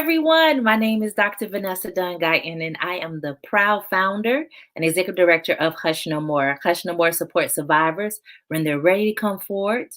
everyone. My name is Dr. Vanessa Dunn, Guyton, and I am the proud founder and executive director of Hush No More. Hush No More supports survivors when they're ready to come forward,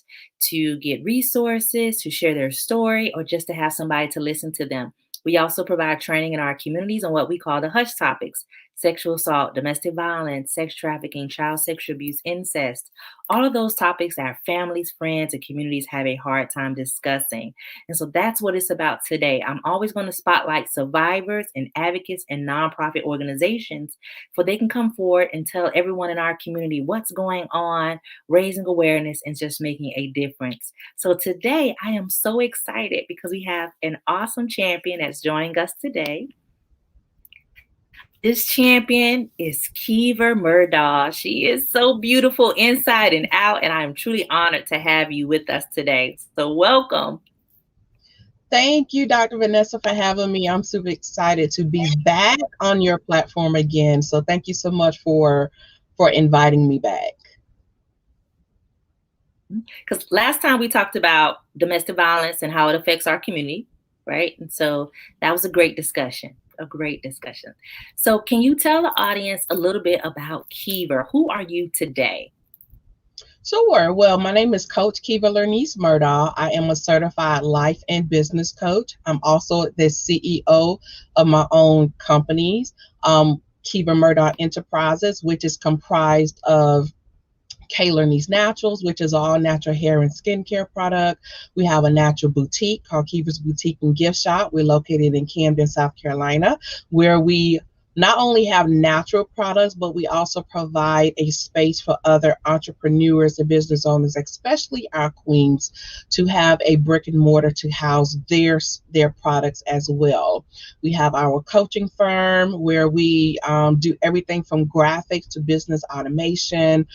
to get resources, to share their story, or just to have somebody to listen to them. We also provide training in our communities on what we call the hush topics: sexual assault, domestic violence, sex trafficking, child sexual abuse, incest. All of those topics that our families, friends, and communities have a hard time discussing. And so that's what it's about today. I'm always going to spotlight survivors and advocates and nonprofit organizations for they can come forward and tell everyone in our community what's going on, raising awareness, and just making a difference. So today I am so excited because we have an awesome champion that's joining us today. This champion is Keever Murdaugh. She is so beautiful inside and out, and I am truly honored to have you with us today. So welcome. Thank you, Dr. Vanessa, for having me. I'm super excited to be back on your platform again. So thank you so much for inviting me back. Because last time we talked about domestic violence and how it affects our community, right? And so that was a great discussion. So can you tell the audience a little bit about Keever? Who are you today? Sure. Well, my name is Coach Keever Lernise Murdaugh. I am a certified life and business coach. I'm also the CEO of my own companies, Keever Murdaugh Enterprises, which is comprised of Keever Lernise Naturals, which is all natural hair and skincare product. We have a natural boutique called Keever's Boutique and Gift Shop. We're located in Camden, South Carolina, where we not only have natural products, but we also provide a space for other entrepreneurs and business owners, especially our queens, to have a brick and mortar to house their products as well. We have our coaching firm where we do everything from graphics to business automation,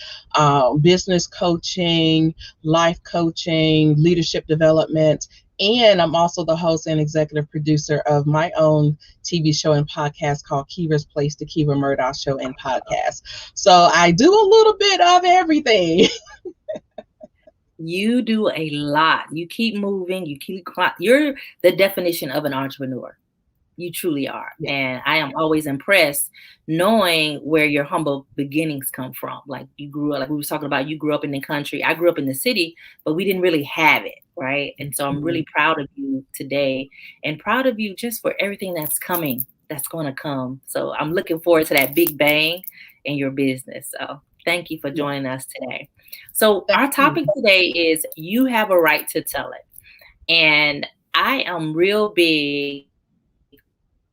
business coaching, life coaching, leadership development. And I'm also the host and executive producer of my own TV show and podcast called Keever's Place, the Keever Murdaugh Show and Podcast. So I do a little bit of everything. You do a lot. You keep moving. You're the definition of an entrepreneur. You truly are. Yeah. And I am always impressed knowing where your humble beginnings come from. Like you grew up, like we were talking about, you grew up in the country. I grew up in the city, but we didn't really have it, right? And so I'm really proud of you today and proud of you just for everything that's coming, that's going to come. So I'm looking forward to that big bang in your business. So thank you for joining us today. So our topic today is you have a right to tell it. And I am real big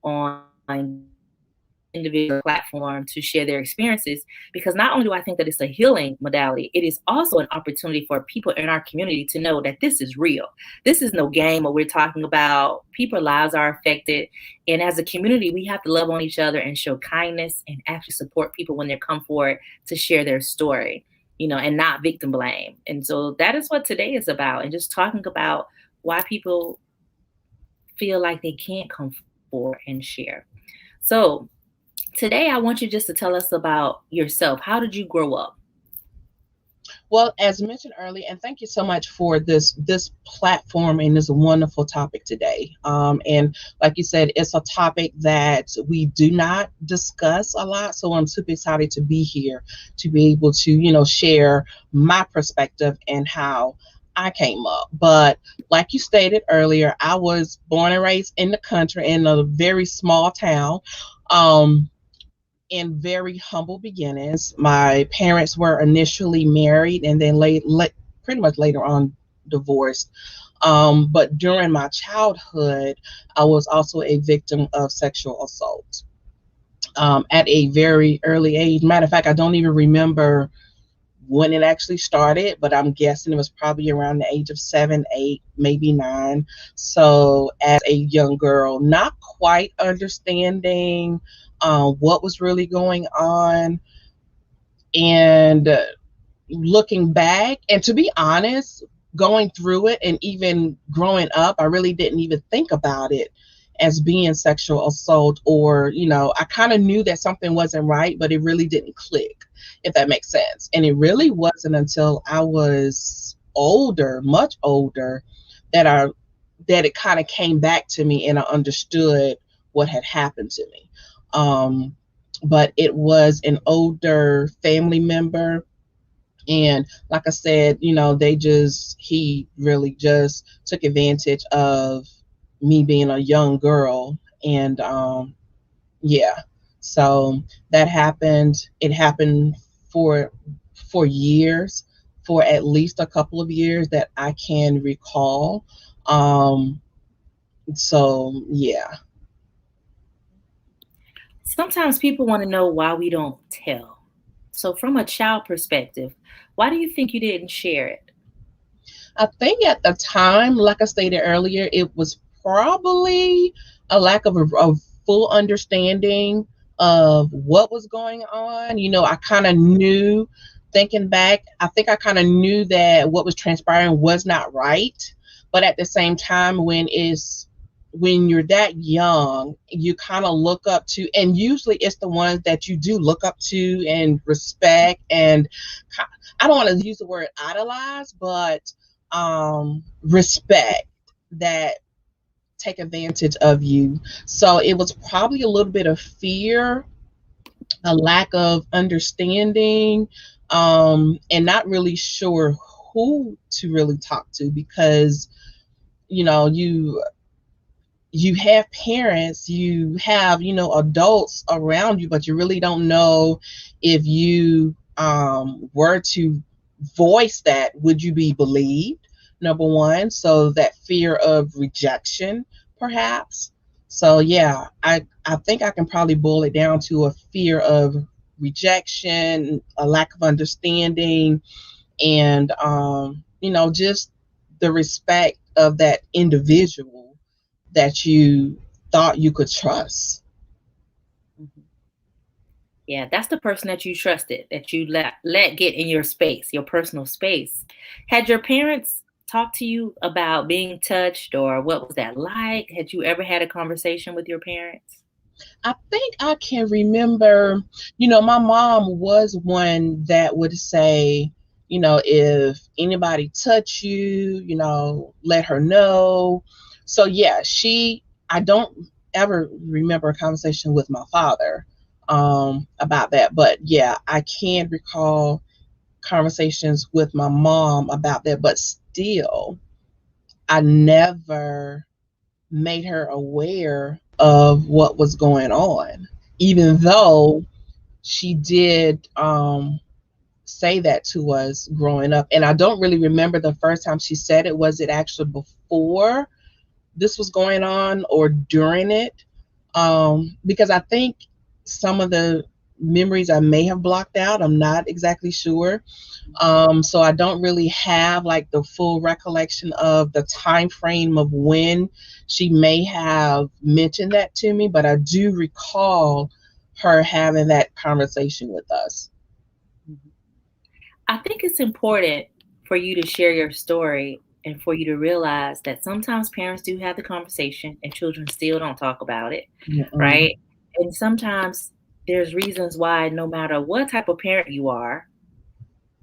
on individual platform to share their experiences, because not only do I think that it's a healing modality, it is also an opportunity for people in our community to know that this is real. This is no game what we're talking about. People's lives are affected. And as a community, we have to love on each other and show kindness and actually support people when they come forward to share their story, and not victim blame. And so that is what today is about. And just talking about why people feel like they can't come forward and share. So today I want you just to tell us about yourself. How did you grow up? Well, as mentioned earlier, and thank you so much for this platform and this wonderful topic today. And like you said, it's a topic that we do not discuss a lot. So I'm super excited to be here to be able to, share my perspective and how I came up. But like you stated earlier, I was born and raised in the country in a very small town. In very humble beginnings. My parents were initially married and then pretty much later on divorced. But during my childhood, I was also a victim of sexual assault at a very early age. Matter of fact, I don't even remember when it actually started, but I'm guessing it was probably around the age of 7, 8, maybe 9. So as a young girl, not quite understanding what was really going on, and looking back, and to be honest, going through it and even growing up, I really didn't even think about it as being sexual assault, or I kind of knew that something wasn't right, but it really didn't click, if that makes sense. And it really wasn't until I was older, much older, that I that it kind of came back to me and I understood what had happened to me. But it was an older family member. And like I said, he really just took advantage of me being a young girl. And yeah, so that happened. It happened for years, for at least a couple of years that I can recall. Um, so yeah. Sometimes people want to know why we don't tell. So, from a child perspective, why do you think you didn't share it? I think at the time, like I stated earlier, it was probably a lack of a full understanding of what was going on. I kind of knew, thinking back, I think I kind of knew that what was transpiring was not right. But at the same time, when you're that young, you kind of look up to, and usually it's the ones that you do look up to and respect, and I don't want to use the word idolize, but respect, that take advantage of you. So it was probably a little bit of fear, a lack of understanding, and not really sure who to really talk to, because you know you you have parents, you have, adults around you, but you really don't know if you were to voice that, would you be believed? Number one. So that fear of rejection, perhaps. So yeah, I think I can probably boil it down to a fear of rejection, a lack of understanding, and just the respect of that individual that you thought you could trust. Mhm. Yeah, that's the person that you trusted, that you let get in your space, your personal space. Had your parents talked to you about being touched, or what was that like? Had you ever had a conversation with your parents? I think I can remember, my mom was one that would say, if anybody touch you, let her know. So yeah, I don't ever remember a conversation with my father about that. But yeah, I can recall conversations with my mom about that. But still, I never made her aware of what was going on, even though she did say that to us growing up. And I don't really remember the first time she said it. Was it actually before this was going on or during it? Because I think some of the memories I may have blocked out. I'm not exactly sure. So I don't really have like the full recollection of the time frame of when she may have mentioned that to me, but I do recall her having that conversation with us. Mhm. I think it's important for you to share your story and for you to realize that sometimes parents do have the conversation and children still don't talk about it, Mm-mm. right? And sometimes there's reasons why, no matter what type of parent you are,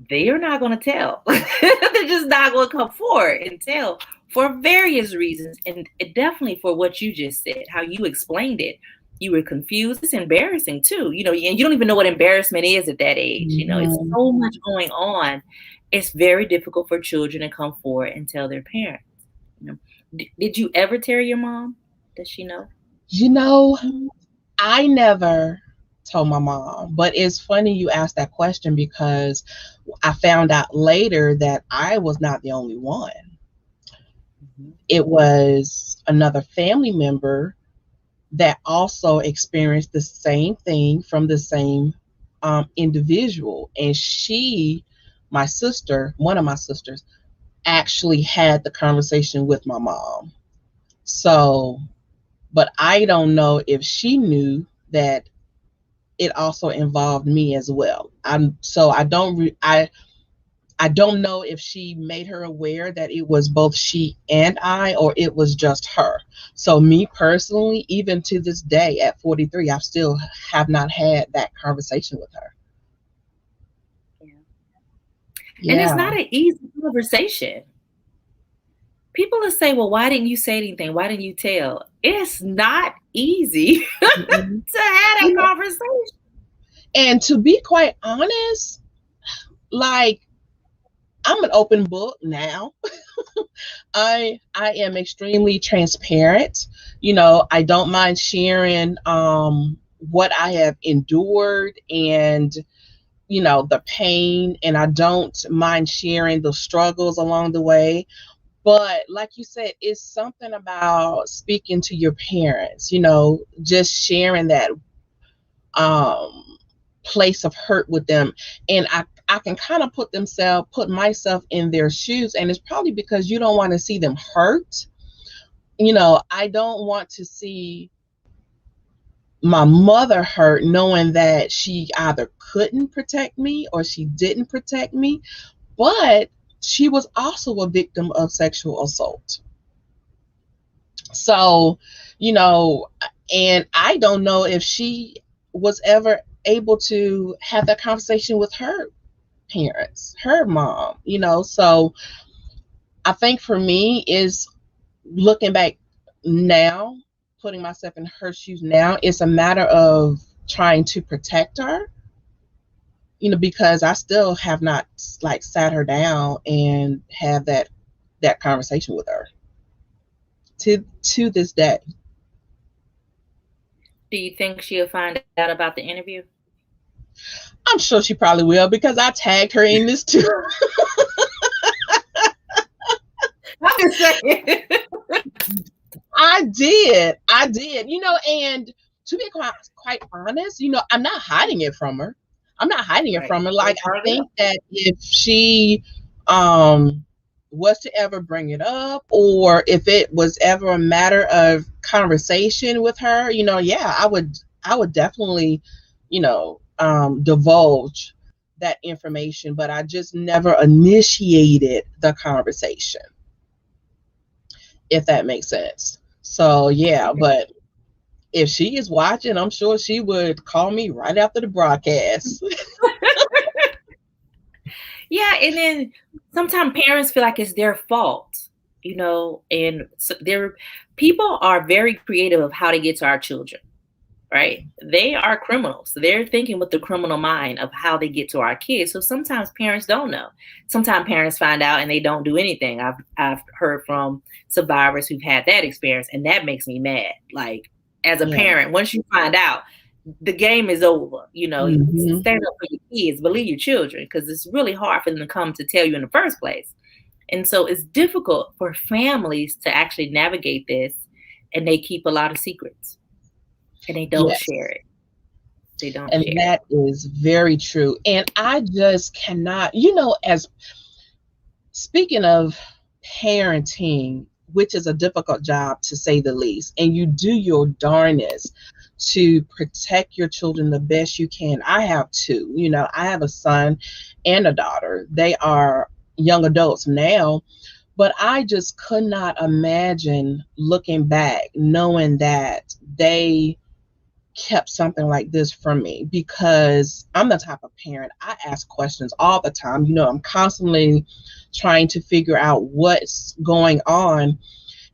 they're not going to tell. They're just not going to come forward and tell for various reasons. And definitely for what you just said, how you explained it. You were confused. It's embarrassing too, and you don't even know what embarrassment is at that age. It's Mhm. so much going on. It's very difficult for children to come forward and tell their parents. You know, did you ever tell your mom? Does she know? You know, I never told my mom, but it's funny you asked that question because I found out later that I was not the only one. Mhm. It was another family member that also experienced the same thing from the same individual. And my sister, one of my sisters, actually had the conversation with my mom. So, but I don't know if she knew that it also involved me as well. I don't know if she made her aware that it was both she and I, or it was just her. So me personally, even to this day at 43, I still have not had that conversation with her. Yeah. And it's Yeah. not an easy conversation. people will say, well, why didn't you say anything? Why didn't you tell? It's not easy Mhm. to have that You know, conversation. and to be quite honest, like, I'm an open book now. I am extremely transparent. I don't mind sharing what I have endured, and the pain, and I don't mind sharing the struggles along the way. But like you said, it's something about speaking to your parents, just sharing that um place of hurt with them. And I can kind of put myself in their shoes, and it's probably because you don't want to see them hurt. I don't want to see my mother hurt, knowing that she either couldn't protect me or she didn't protect me. But she was also a victim of sexual assault. So, you know, and I don't know if she was ever able to have that conversation with her parents, her mom. So I think for me is looking back now, putting myself in her shoes now, it's a matter of trying to protect her, because I still have not like sat her down and have that conversation with her to this day. Do you think she'll find out about the interview? I'm sure she probably will, because I tagged her in this too. I'm just saying. I did, and to be quite honest, I'm not hiding it from her. I'm not hiding it Right. from her. That's Like, I part of it. think that if she um was to ever bring it up, or if it was ever a matter of conversation with her, yeah, I would definitely, divulge that information, but I just never initiated the conversation, if that makes sense. So yeah, Okay. but if she is watching, I'm sure she would call me right after the broadcast. Yeah, and then sometimes parents feel like it's their fault, and so people are very creative of how to get to our children, right? They are criminals. So they're thinking with the criminal mind of how they get to our kids. So sometimes parents don't know. Sometimes parents find out and they don't do anything. I've heard from survivors who've had that experience, and that makes me mad. Like, as a Yeah. parent, once you find out, the game is over. You Hmm. stand up for your kids, believe your children, because it's really hard for them to come to tell you in the first place. And so it's difficult for families to actually navigate this, and they keep a lot of secrets and they don't share Yes. it. They don't And share it. that is very true. And I just cannot, as speaking of parenting, which is a difficult job to say the least, and you do your darnest to protect your children the best you can. I have two, I have a son and a daughter. They are young adults now, but I just could not imagine looking back knowing that they kept something like this from me, because I'm the type of parent, I ask questions all the time. I'm constantly trying to figure out what's going on.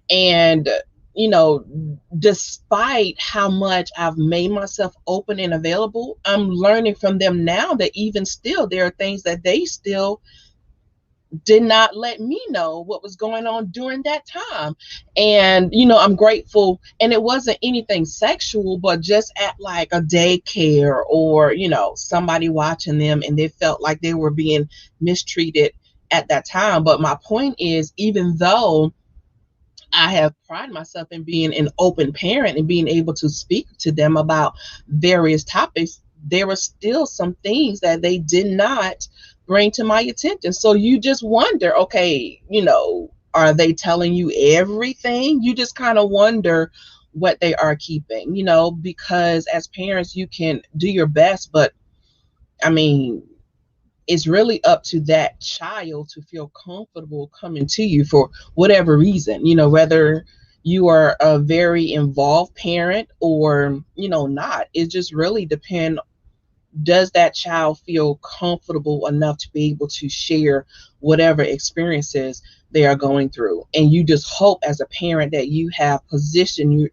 And, you know, despite how much I've made myself open and available, I'm learning from them now that even still, there are things that they still did not let me know what was going on during that time. And, I'm grateful. And it wasn't anything sexual, but just at like a daycare, or, somebody watching them and they felt like they were being mistreated at that time. But my point is, even though I have prided myself in being an open parent and being able to speak to them about various topics, there were still some things that they did not bring to my attention. So you just wonder, okay, are they telling you everything? You just kind of wonder what they are keeping, because as parents, you can do your best, but I mean, it's really up to that child to feel comfortable coming to you for whatever reason, whether you are a very involved parent or, not. It just really depends. Does that child feel comfortable enough to be able to share whatever experiences they are going through. And you just hope as a parent that you have positioned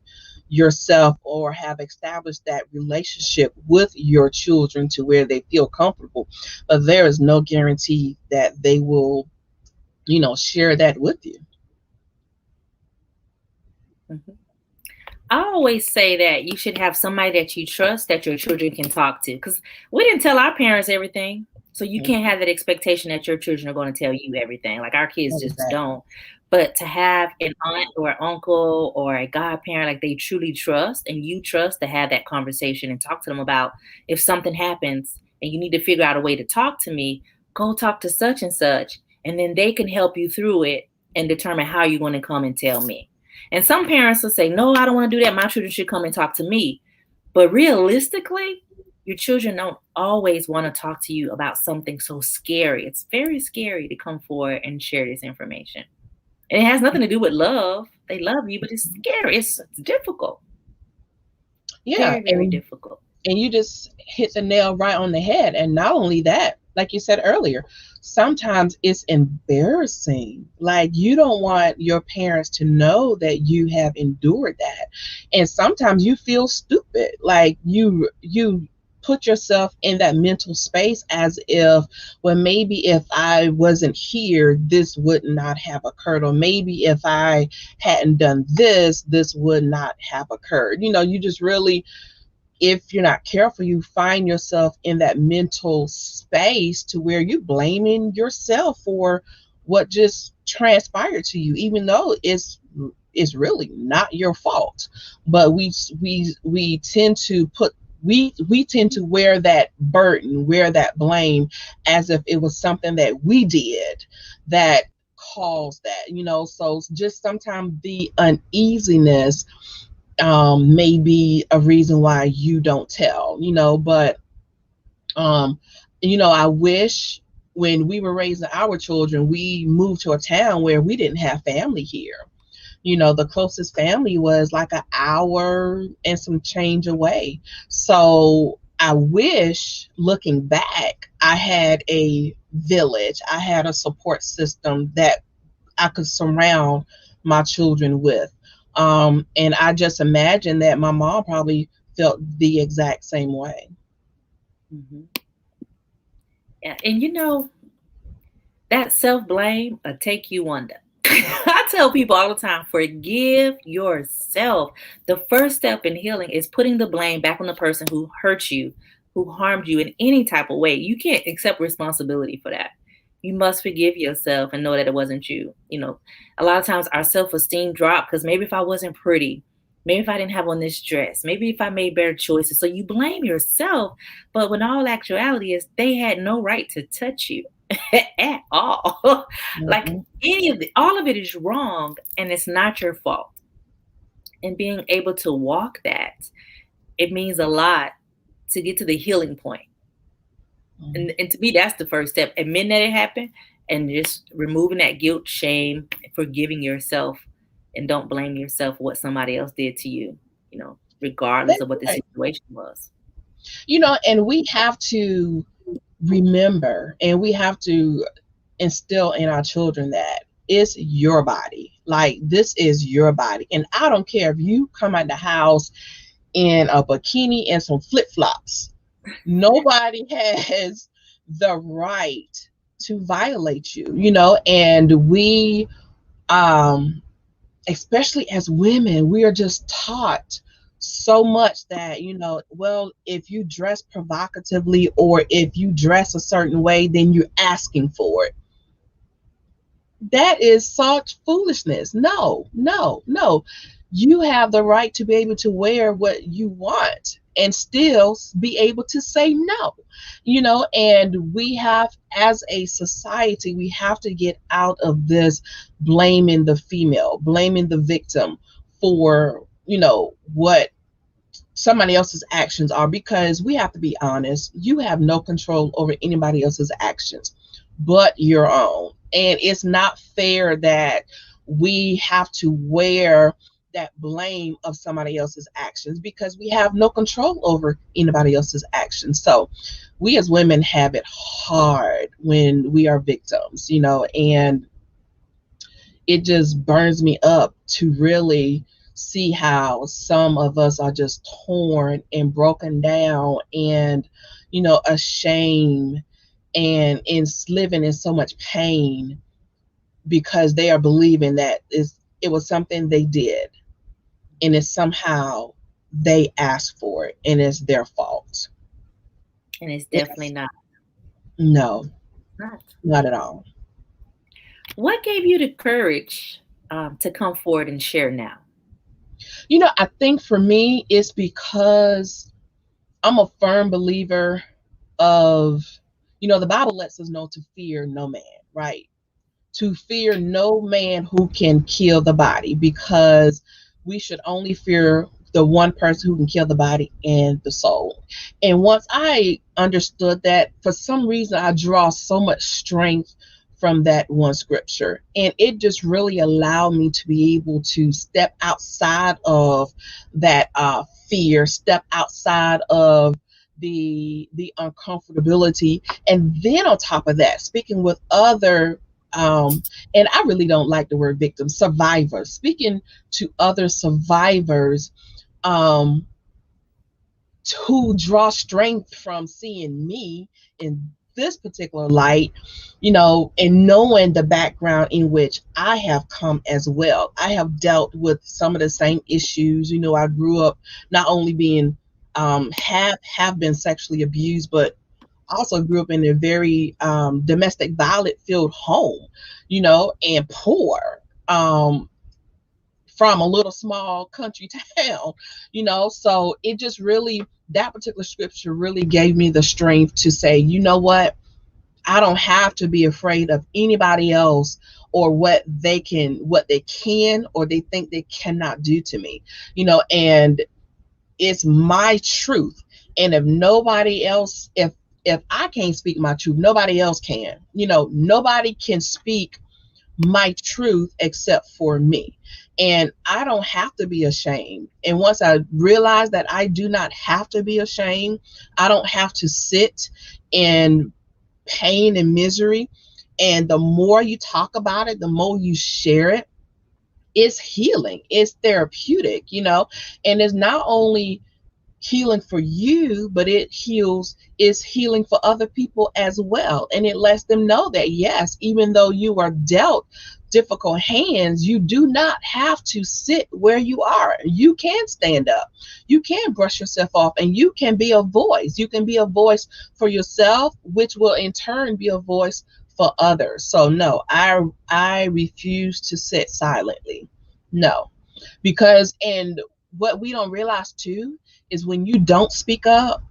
yourself or have established that relationship with your children to where they feel comfortable. But there is no guarantee that they will, share that with you. Mhm. I always say that you should have somebody that you trust that your children can talk to, because we didn't tell our parents everything. So you can't have that expectation that your children are going to tell you everything. Like our kids just Exactly. don't. But to have an aunt or uncle or a godparent like they truly trust and you trust, to have that conversation and talk to them about, if something happens and you need to figure out a way to talk to me, go talk to such and such, and then they can help you through it and determine how you're going to come and tell me. And some parents will say, no, I don't want to do that. My children should come and talk to me. But realistically, your children don't always want to talk to you about something so scary. It's very scary to come forward and share this information. And it has nothing to do with love. They love you, but it's scary. It's difficult. Yeah. Very, very difficult. And you just hit the nail right on the head. And not only that, like you said earlier, sometimes it's embarrassing. Like you don't want your parents to know that you have endured that. And sometimes you feel stupid. Like you put yourself in that mental space as if, well, maybe if I wasn't here, this would not have occurred. Or maybe if I hadn't done this, this would not have occurred. You just really, if you're not careful, you find yourself in that mental space to where you're blaming yourself for what just transpired to you, even though it's really not your fault. But we tend to put we tend to wear that burden, wear that blame, as if it was something that we did that caused that. So just sometimes the uneasiness may be a reason why you don't tell, but um, I wish when we were raising our children, we moved to a town where we didn't have family here. The closest family was like an hour and some change away. So I wish, looking back, I had a village, I had a support system that I could surround my children with. And I just imagine that my mom probably felt the exact same way. Mm-hmm. Yeah. And that self-blame will take you under. I tell people all the time, forgive yourself. The first step in healing is putting the blame back on the person who hurt you, who harmed you in any type of way. You can't accept responsibility for that. You must forgive yourself and know that it wasn't you. A lot of times our self-esteem drops because maybe if I wasn't pretty, maybe if I didn't have on this dress, maybe if I made better choices. So you blame yourself. But when all actuality is they had no right to touch you at all. Like Mhm. all of it is wrong and it's not your fault. And being able to walk that, it means a lot to get to the healing point. And to me, that's the first step. Admitting that it happened and just removing that guilt, shame, forgiving yourself, and don't blame yourself for what somebody else did to you, regardless That's of what the right. situation was. And we have to remember and we have to instill in our children that it's your body. Like this is your body. And I don't care if you come out the house in a bikini and some flip-flops. Nobody has the right to violate you, and we especially as women, we are just taught so much that, well, if you dress provocatively or if you dress a certain way, then you're asking for it. That is such foolishness. No, no, no. You have the right to be able to wear what you want and still be able to say no. And we have, as a society, we have to get out of this blaming the female, blaming the victim for, what somebody else's actions are, because we have to be honest, you have no control over anybody else's actions but your own. And it's not fair that we have to wear that blame of somebody else's actions, because we have no control over anybody else's actions. So we as women have it hard when we are victims, and it just burns me up to really see how some of us are just torn and broken down and, ashamed and living in so much pain because they are believing that it was something they did, and it's somehow they asked for it and it's their fault. And it's definitely It's not. no, Not. not at all. What gave you the courage to come forward and share now? I think for me, it's because I'm a firm believer of, the Bible lets us know to fear no man, right? To fear no man who can kill the body, because we should only fear the one person who can kill the body and the soul. And once I understood that, for some reason, I draw so much strength from that one scripture. And it just really allowed me to be able to step outside of that fear, step outside of the uncomfortability. And then on top of that, speaking with other and I really don't like the word victim, survivors, speaking to other survivors, um, who draw strength from seeing me in this particular light, and knowing the background in which I have come as well. I have dealt with some of the same issues. I grew up not only being have been sexually abused, but also grew up in a very domestic violent filled home, and poor, um, from a little small country town, So it just really, that particular scripture really gave me the strength to say, you know what? I don't have to be afraid of anybody else or what they can or they think they cannot do to me, and it's my truth. And if nobody else, if I can't speak my truth, nobody else can. Nobody can speak my truth except for me. And I don't have to be ashamed. And once I realize that I do not have to be ashamed, I don't have to sit in pain and misery. And the more you talk about it, the more you share it, it's healing, it's therapeutic, and it's not only healing for you, but is healing for other people as well. And it lets them know that, yes, even though you are dealt difficult hands, you do not have to sit where you are. You can stand up, you can brush yourself off, and you can be a voice. You can be a voice for yourself, which will in turn be a voice for others. So no, I refuse to sit silently. No, because, and what we don't realize too is when you don't speak up,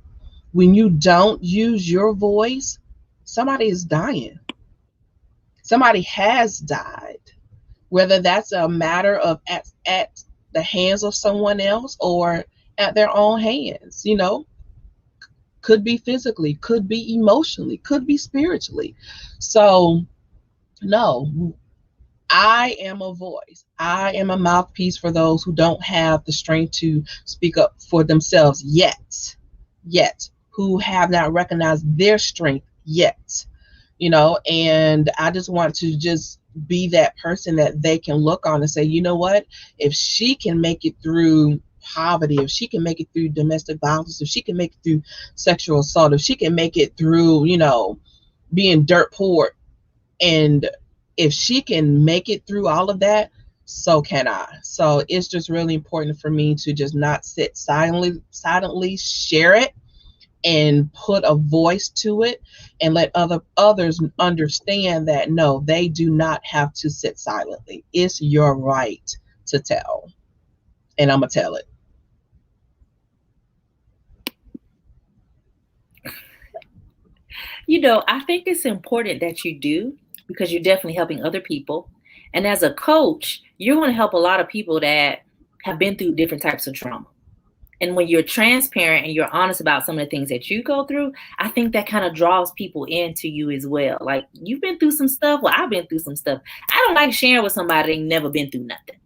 when you don't use your voice, somebody is dying. Somebody has died, whether that's a matter of at the hands of someone else or at their own hands, could be physically, could be emotionally, could be spiritually. So, no, I am a voice. I am a mouthpiece for those who don't have the strength to speak up for themselves yet, who have not recognized their strength yet, and I just want to just be that person that they can look on and say, you know what, if she can make it through poverty, if she can make it through domestic violence, if she can make it through sexual assault, if she can make it through, being dirt poor, and if she can make it through all of that, so can I. So it's just really important for me to just not sit silently, share it and put a voice to it and let others understand that no, they do not have to sit silently. It's your right to tell. And I'm gonna tell it. I think it's important that you do, because you're definitely helping other people. And as a coach, you're going to help a lot of people that have been through different types of trauma. And when you're transparent and you're honest about some of the things that you go through, I think that kind of draws people into you as well. Like, you've been through some stuff. Well, I've been through some stuff. I don't like sharing with somebody that ain't never been through nothing.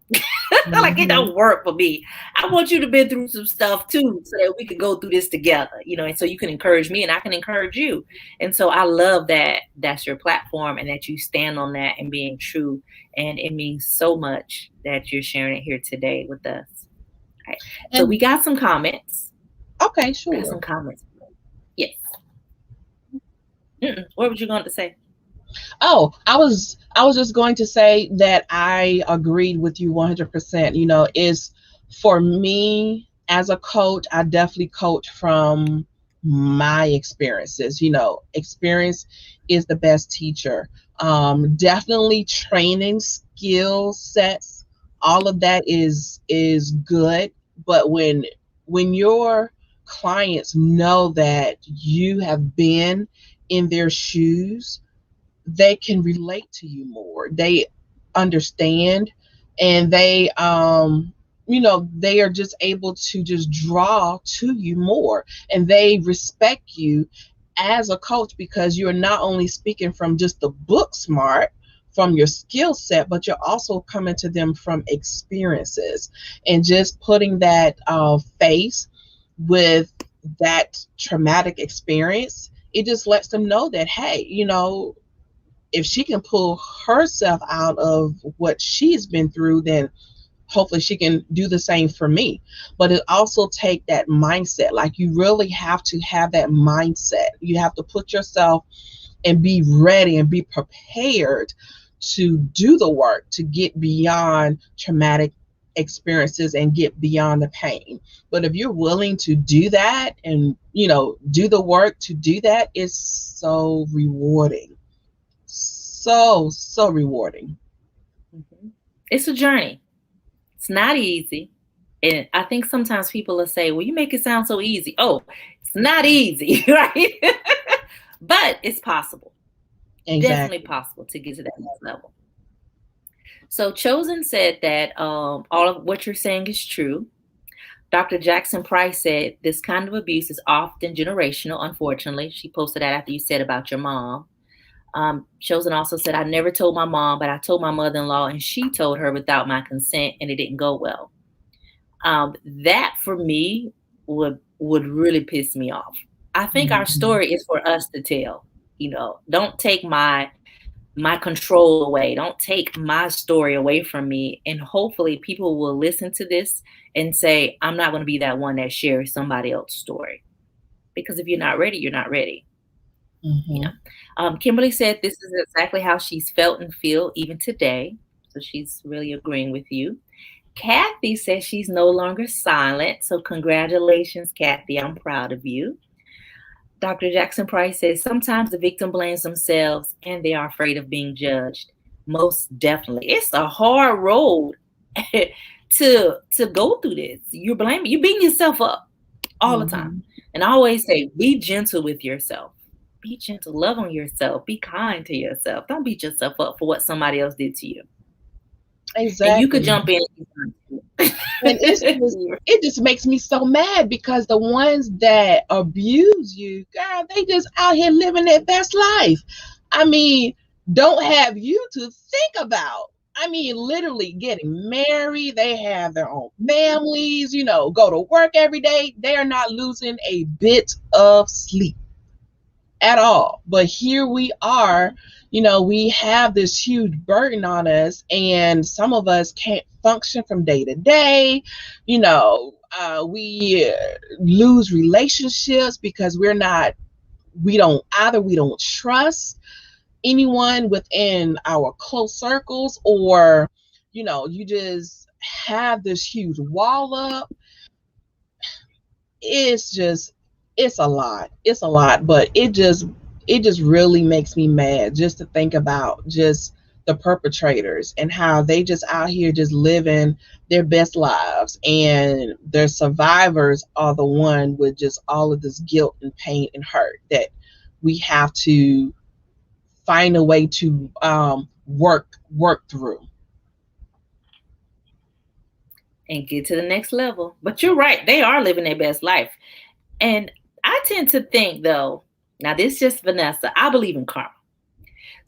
Like it don't work for me. I want you to been through some stuff too, so that we could go through this together, and so you can encourage me and I can encourage you. And so I love that that's your platform and that you stand on that and being true. And it means so much that you're sharing it here today with us. All right. So we got some comments. Okay, sure. Got some comments. Yes. What were you going to say? Oh, I was just going to say that I agreed with you 100%. Is for me as a coach, I definitely coach from my experiences. Experience is the best teacher. Definitely training skill sets, all of that is good. But when your clients know that you have been in their shoes, they can relate to you more. They understand, and they they are just able to just draw to you more, and they respect you as a coach because you're not only speaking from just the book smart, from your skill set, but you're also coming to them from experiences, and just putting that face with that traumatic experience. It just lets them know that, hey, if she can pull herself out of what she's been through, then hopefully she can do the same for me. But it also take that mindset. Like, you really have to have that mindset. You have to put yourself and be ready and be prepared to do the work, to get beyond traumatic experiences and get beyond the pain. But if you're willing to do that and, do the work to do that, it's so rewarding. So rewarding. It's a journey. It's not easy. And I think sometimes people will say, well, you make it sound so easy. Oh, it's not easy, right? But it's possible. Exactly. Definitely possible to get to that next level. So Chosen said that all of what you're saying is true. Dr. Jackson Price said this kind of abuse is often generational, unfortunately. She posted that after you said about your mom. Chosen also said, I never told my mom, but I told my mother-in-law, and she told her without my consent, and it didn't go well. That for me would really piss me off. I think our story is for us to tell. Don't take my control away. Don't take my story away from me. And hopefully people will listen to this and say, I'm not going to be that one that shares somebody else's story. Because if you're not ready, you're not ready. Kimberly said this is exactly how she's felt and feel even today. So she's really agreeing with you. Kathy says she's no longer silent. So congratulations, Kathy. I'm proud of you. Dr. Jackson Price says sometimes the victim blames themselves and they are afraid of being judged. Most definitely. It's a hard road to go through this. You're beating yourself up all the time. And I always say, be gentle with yourself. Be gentle, love on yourself, be kind to yourself. Don't beat yourself up for what somebody else did to you. Exactly. And you could jump in. And it just makes me so mad because the ones that abuse you, girl, they just out here living their best life. I mean, don't have you to think about. I mean, literally getting married, they have their own families, go to work every day. They are not losing a bit of sleep at all. But here we are, we have this huge burden on us, and some of us can't function from day to day. We lose relationships because we don't trust anyone within our close circles, or you just have this huge wall up. It's a lot, but it just really makes me mad just to think about just the perpetrators and how they just out here just living their best lives, and their survivors are the one with just all of this guilt and pain and hurt that we have to find a way to work through and get to the next level. But you're right, they are living their best life. And I tend to think, though, now this is just Vanessa, I believe in karma.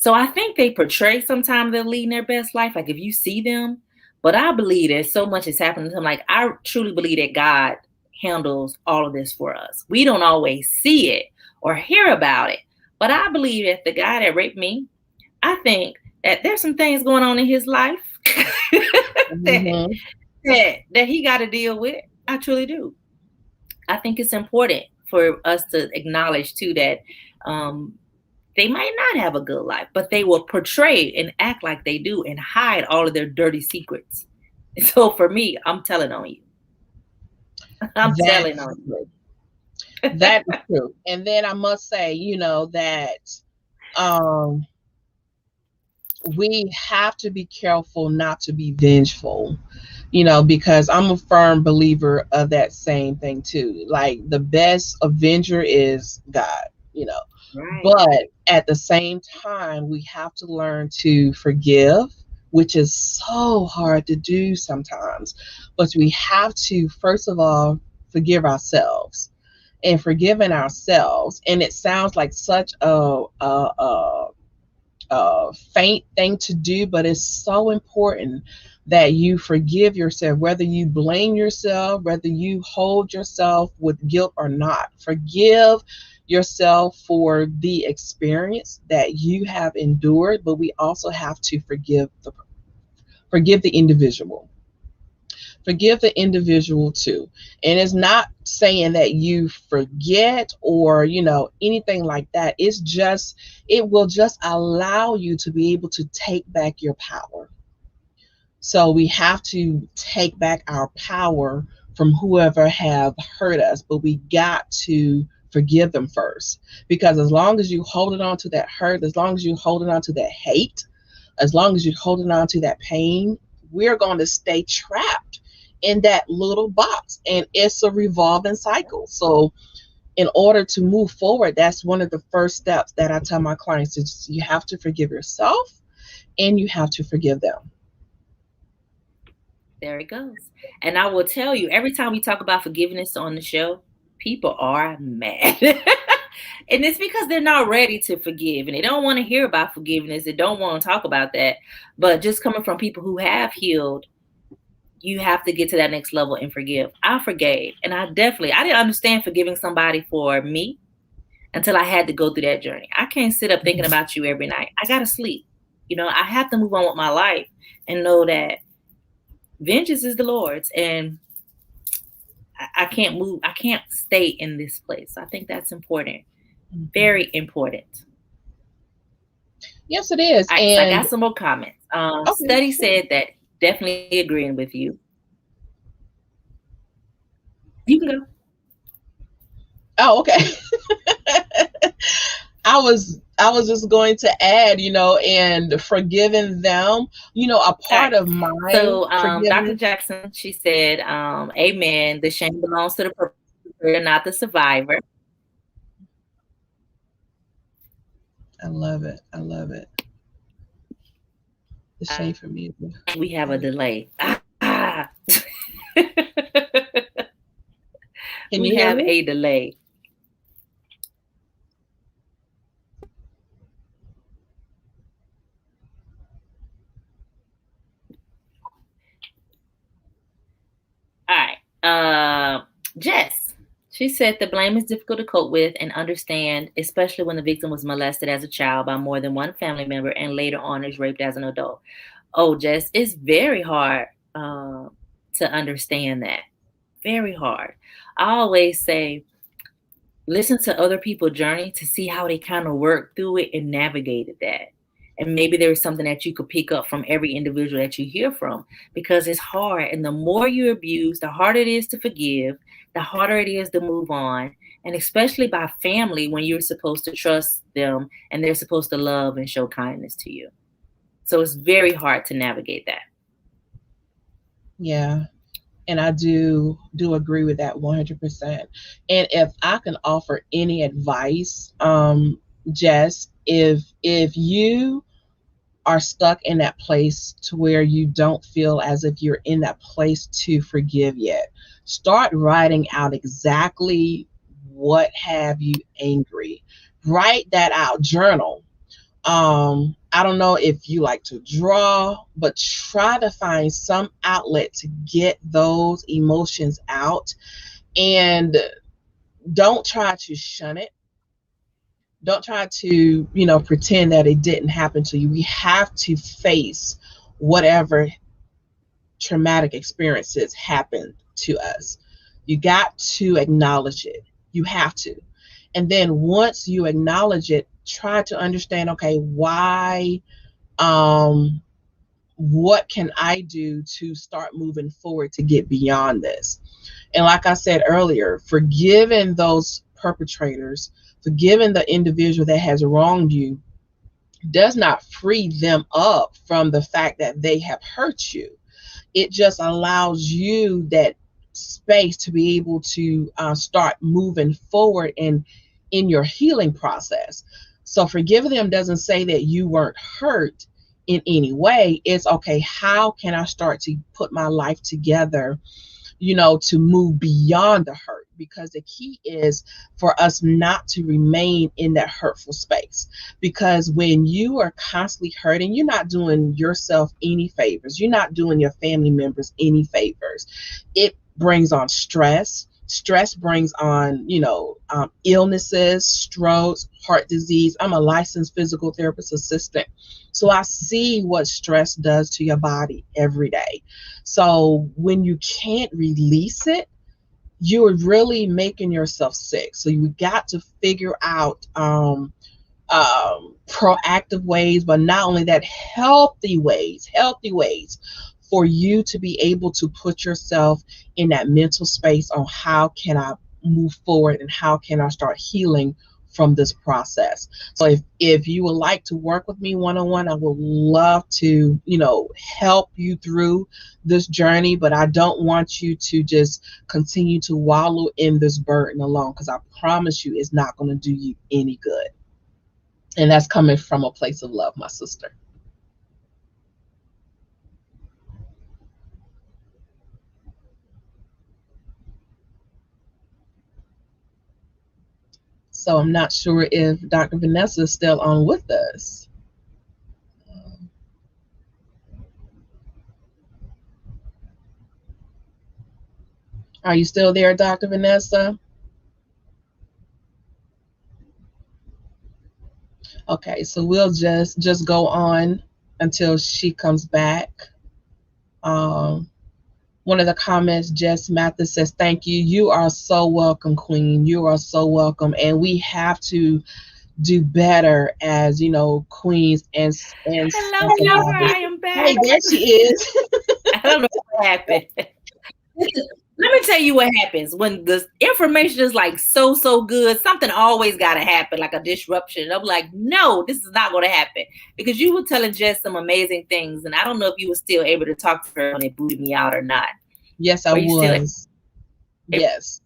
So I think they portray sometimes they're leading their best life, like if you see them, But I believe that so much is happening to him. Like, I truly believe that God handles all of this for us. We don't always see it or hear about it. But I believe that the guy that raped me, I think that there's some things going on in his life that, Mm-hmm. that he got to deal with. I truly do. I think it's important for us to acknowledge too that they might not have a good life, but they will portray and act like they do and hide all of their dirty secrets. So for me, I'm telling on you. I'm telling That's on you. true. That is true. And then I must say, that um we have to be careful not to be vengeful, because I'm a firm believer of that same thing too. Like, the best avenger is God, Right. but at the same time, we have to learn to forgive, which is so hard to do sometimes. But we have to, first of all, forgive ourselves. And forgiving ourselves, and it sounds like such a faint thing to do, but it's so important that you forgive yourself, whether you blame yourself, whether you hold yourself with guilt or not. Forgive yourself for the experience that you have endured, but we also have to forgive the individual. Forgive the individual too. And it's not saying that you forget or, anything like that. It will just allow you to be able to take back your power. So we have to take back our power from whoever have hurt us, but we got to forgive them first. Because as long as you holding on to that hurt, as long as you holding on to that hate, as long as you're holding on to that pain, we're going to stay trapped in that little box. And it's a revolving cycle. So in order to move forward, that's one of the first steps that I tell my clients is you have to forgive yourself and you have to forgive them. There it goes. And I will tell you, every time we talk about forgiveness on the show, people are mad. And it's because they're not ready to forgive and they don't want to hear about forgiveness. They don't want to talk about that. But just coming from people who have healed, you have to get to that next level and forgive. I forgave. And I didn't understand forgiving somebody for me until I had to go through that journey. I can't sit up thinking about you every night. I got to sleep. I have to move on with my life and know that vengeance is the Lord's. And I can't move. I can't stay in this place. I think that's important. Very important. Yes, it is. All right, so I got some more comments. Okay. Study said that, definitely agreeing with you. You can go. Oh, okay. I was just going to add, and forgiving them, a part of my So Dr. forgiveness. Jackson, she said, amen. The shame belongs to the perpetrator, not the survivor. I love it. I love it. The shame for me. We have a delay. Can We you hear have me? a delay. All right. Jess, she said the blame is difficult to cope with and understand, especially when the victim was molested as a child by more than one family member and later on is raped as an adult. Oh, Jess, it's very hard to understand that. Very hard. I always say, listen to other people's journey to see how they kind of work through it and navigated that. And maybe there's something that you could pick up from every individual that you hear from, because it's hard. And the more you abuse, the harder it is to forgive, the harder it is to move on. And especially by family, when you're supposed to trust them and they're supposed to love and show kindness to you. So it's very hard to navigate that. Yeah. And I do agree with that 100%. And if I can offer any advice, Jess, if you are stuck in that place to where you don't feel as if you're in that place to forgive yet, start writing out exactly what have you angry. Write that out. Journal. I don't know if you like to draw, but try to find some outlet to get those emotions out, and don't try to shun it. Don't try to, pretend that it didn't happen to you. We have to face whatever traumatic experiences happened to us. You got to acknowledge it. You have to. And then once you acknowledge it, try to understand, okay, why, what can I do to start moving forward to get beyond this? And like I said earlier, forgiving those perpetrators, forgiving the individual that has wronged you, does not free them up from the fact that they have hurt you. It just allows you that space to be able to start moving forward in your healing process. So forgiving them doesn't say that you weren't hurt in any way. It's okay, how can I start to put my life together, to move beyond the hurt? Because the key is for us not to remain in that hurtful space. Because when you are constantly hurting, you're not doing yourself any favors. You're not doing your family members any favors. It brings on stress. Stress brings on, illnesses, strokes, heart disease. I'm a licensed physical therapist assistant. So I see what stress does to your body every day. So when you can't release it, you're really making yourself sick. So you got to figure out proactive ways, but not only that, healthy ways for you to be able to put yourself in that mental space on how can I move forward and how can I start healing from this process. So if you would like to work with me one-on-one, I would love to, help you through this journey, but I don't want you to just continue to wallow in this burden alone, because I promise you it's not going to do you any good. And that's coming from a place of love, my sister. So I'm not sure if Dr. Vanessa is still on with us. Are you still there, Dr. Vanessa? Okay, so we'll just go on until she comes back. One of the comments, Jess Mathis says, "Thank you. You are so welcome, Queen. You are so welcome." And we have to do better as, queens and Hello, Keever. I am back. Hey, there she is. I don't know what happened. Let me tell you what happens when the information is like so good. Something always got to happen, like a disruption. I'm like, no, this is not going to happen, because you were telling Jess some amazing things, and I don't know if you were still able to talk to her when they booted me out or not. Yes, I was. Yes.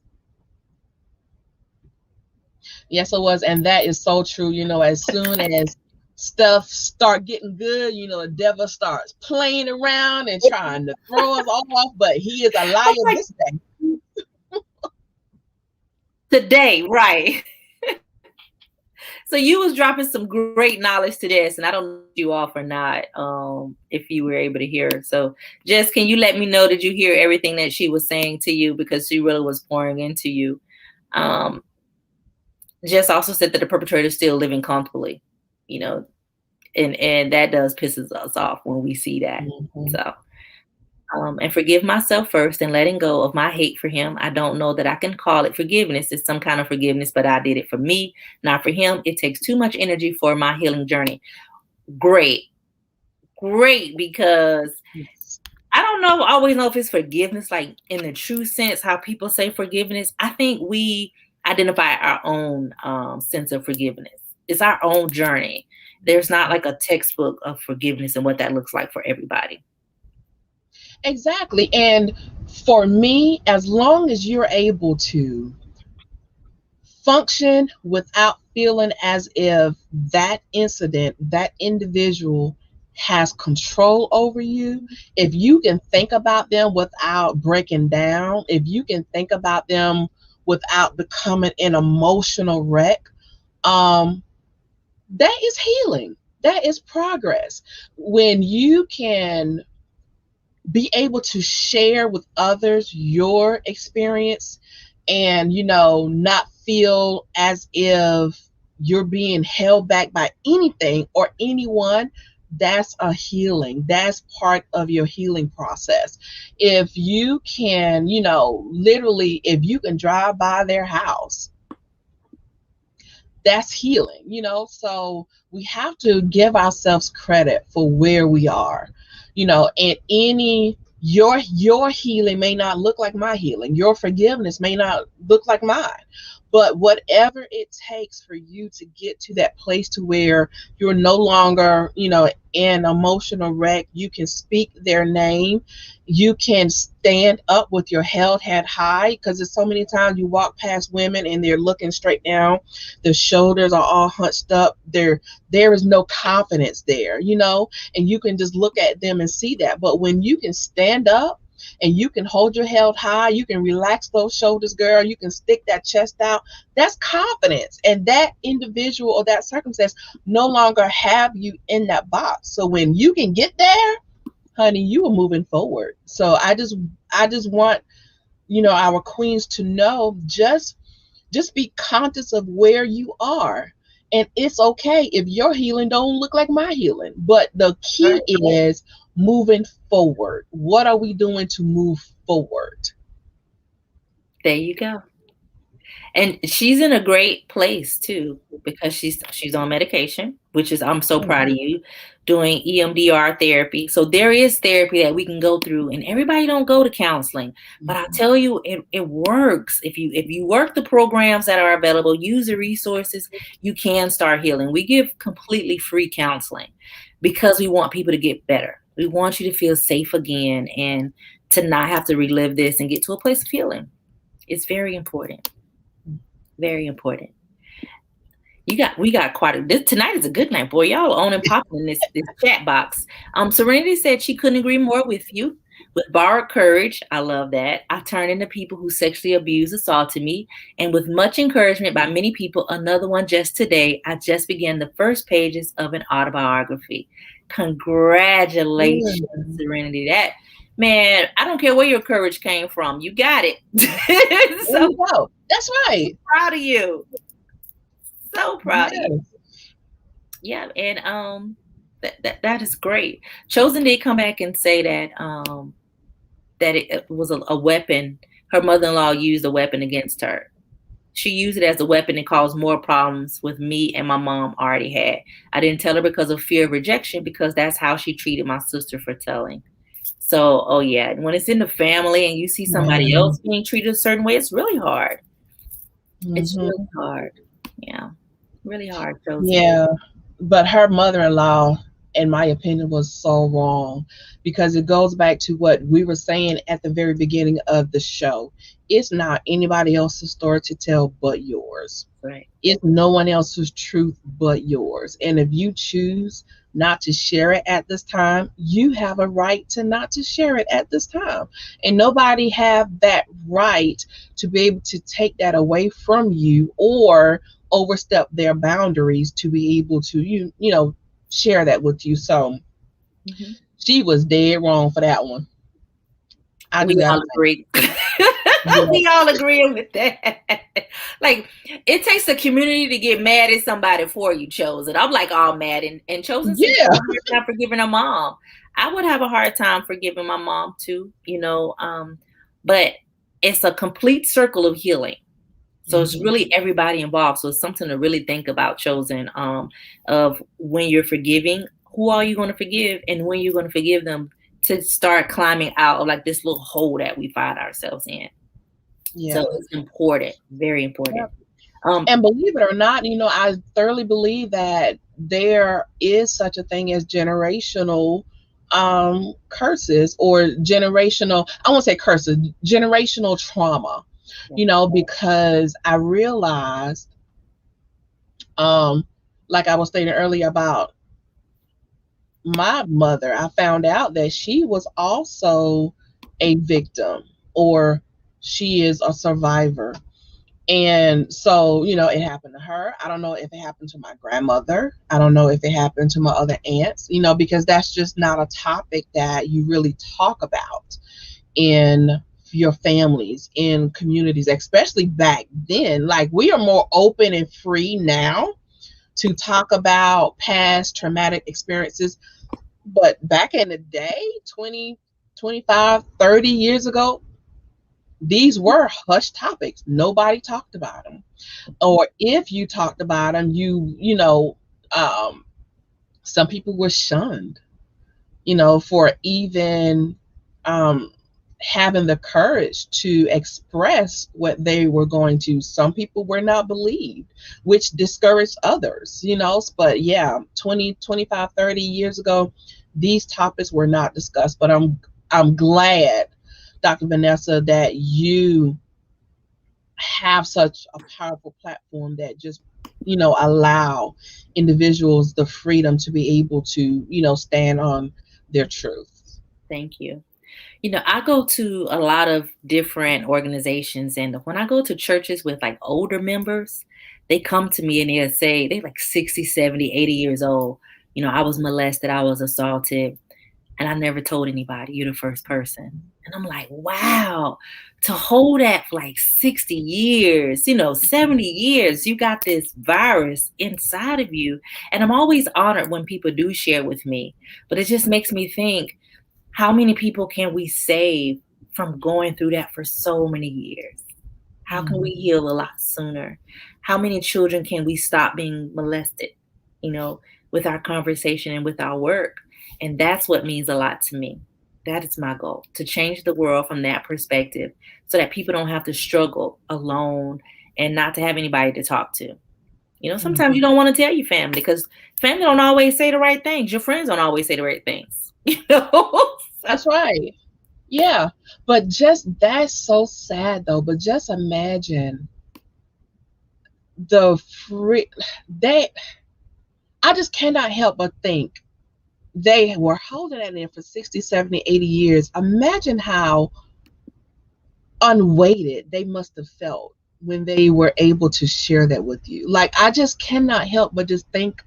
Yes, I was, and that is so true. As soon as stuff start getting good, the devil starts playing around and trying to throw us all off, but he is a liar this day. Today, right. So you was dropping some great knowledge to this, and I don't know if you off or not, if you were able to hear. So Jess, can you let me know, did you hear everything that she was saying to you? Because she really was pouring into you. Jess also said that the perpetrator is still living comfortably, and that does pisses us off when we see that. Mm-hmm. So, and forgive myself first and letting go of my hate for him. I don't know that I can call it forgiveness. It's some kind of forgiveness, but I did it for me, not for him. It takes too much energy for my healing journey. Great, because I don't know, always know if it's forgiveness, like in the true sense, how people say forgiveness. I think we identify our own sense of forgiveness. It's our own journey. There's not like a textbook of forgiveness and what that looks like for everybody. Exactly. And for me, as long as you're able to function without feeling as if that incident, that individual has control over you, if you can think about them without breaking down, if you can think about them without becoming an emotional wreck, that is healing. That is progress. When you can be able to share with others your experience and, not feel as if you're being held back by anything or anyone, that's a healing. That's part of your healing process. If you can, literally, if you can drive by their house, that's healing, so we have to give ourselves credit for where we are, and your healing may not look like my healing, your forgiveness may not look like mine, but whatever it takes for you to get to that place to where you're no longer, in emotional wreck, you can speak their name, you can stand up with your head high, because there's so many times you walk past women and they're looking straight down, their shoulders are all hunched up, there is no confidence there, and you can just look at them and see that. But when you can stand up and you can hold your head high, you can relax those shoulders, girl, you can stick that chest out, that's confidence. And that individual or that circumstance no longer have you in that box. So when you can get there, honey, you are moving forward. So I just want, our queens to know, just be conscious of where you are. And it's okay if your healing don't look like my healing. But the key is moving forward. What are we doing to move forward? There you go. And she's in a great place too, because she's on medication, which is, I'm so proud of you, doing EMDR therapy. So there is therapy that we can go through, and everybody don't go to counseling, but I'll tell you, it works. If you work the programs that are available, use the resources, you can start healing. We give completely free counseling because we want people to get better. We want you to feel safe again and to not have to relive this and get to a place of healing. It's very important. Very important. We got this tonight is a good night, boy. Y'all on and popping in this chat box. Serenity said she couldn't agree more with you. With borrowed courage, I love that. I turned into people who sexually abused, assaulted me, and with much encouragement by many people, another one just today, I just began the first pages of an autobiography. Congratulations, Serenity. That, man, I don't care where your courage came from. You got it. So, that's right. Proud of you. So proud of you. Yeah, and that is great. Chosen did come back and say that that it was a weapon. Her mother-in-law used a weapon against her. She used it as a weapon and caused more problems with me and my mom already had. I didn't tell her because of fear of rejection, because that's how she treated my sister for telling. So, oh yeah, when it's in the family and you see somebody else being treated a certain way, it's really hard. It's really hard. Yeah, really hard. Chosen. Yeah, but her mother-in-law, in my opinion, was so wrong, because it goes back to what we were saying at the very beginning of the show. It's not anybody else's story to tell but yours. Right. It's no one else's truth but yours. And if you choose not to share it at this time, you have a right to not to share it at this time. And nobody have that right to be able to take that away from you or overstep their boundaries to be able to, share that with you. So she was dead wrong for that one. We all agree. We all agree with that. Like, it takes a community to get mad at somebody for you, Chosen. I'm like all mad, and Chosen said she had a hard time forgiving her mom. I would have a hard time forgiving my mom too, but it's a complete circle of healing. So it's really everybody involved. So it's something to really think about, Chosen, of when you're forgiving, who are you going to forgive, and when you're going to forgive them, to start climbing out of like this little hole that we find ourselves in. Yeah. So it's important, very important. And believe it or not, I thoroughly believe that there is such a thing as generational curses, or generational, I won't say curses, generational trauma, because I realized, like I was stating earlier about my mother, I found out that she was also a victim, or she is a survivor. And so, it happened to her. I don't know if it happened to my grandmother. I don't know if it happened to my other aunts, because that's just not a topic that you really talk about in your families, in communities, especially back then. Like, we are more open and free now to talk about past traumatic experiences. But back in the day, 20, 25, 30 years ago, these were hush topics. Nobody talked about them. Or if you talked about them, um, some people were shunned, for even um, having the courage to express what they were going to. Some people were not believed, which discouraged others, But yeah, 20, 25, 30 years ago, these topics were not discussed. But I'm glad, Dr. Vanessa, that you have such a powerful platform that just allow individuals the freedom to be able to stand on their truth. Thank you. I go to a lot of different organizations, and when I go to churches with like older members, they come to me and they'll say they're like 60, 70, 80 years old. I was molested, I was assaulted, and I never told anybody. You're the first person. And I'm like, wow, to hold that for like 60 years, 70 years, you got this virus inside of you. And I'm always honored when people do share with me, but it just makes me think, how many people can we save from going through that for so many years? How can we heal a lot sooner? How many children can we stop being molested, with our conversation and with our work? And that's what means a lot to me. That is my goal, to change the world from that perspective so that people don't have to struggle alone and not to have anybody to talk to. Sometimes you don't want to tell your family because family don't always say the right things. Your friends don't always say the right things. That's right. Yeah. But that's so sad though. But just imagine the free they I just cannot help but think they were holding that in for 60, 70, 80 years. Imagine how unweighted they must have felt when they were able to share that with you. Like, I just cannot help but just think,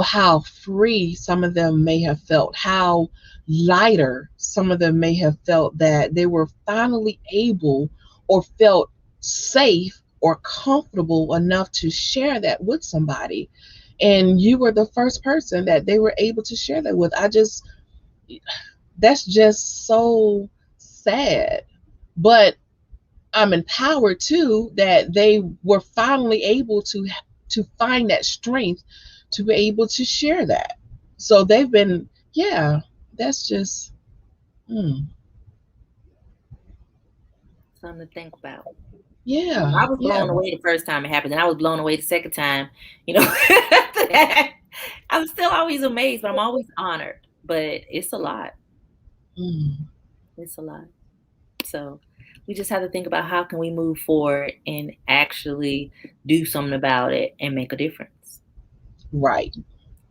how free some of them may have felt, how lighter some of them may have felt that they were finally able or felt safe or comfortable enough to share that with somebody. And you were the first person that they were able to share that with. That's just so sad. But I'm empowered too that they were finally able to find that strength to be able to share that. So they've been, yeah, that's just, something to think about. yeah, I was yeah. blown away the first time it happened, and I was blown away the second time. After that, I'm still always amazed, but I'm always honored. But it's a lot. Mm, It's a lot. So we just have to think about how can we move forward and actually do something about it and make a difference. right.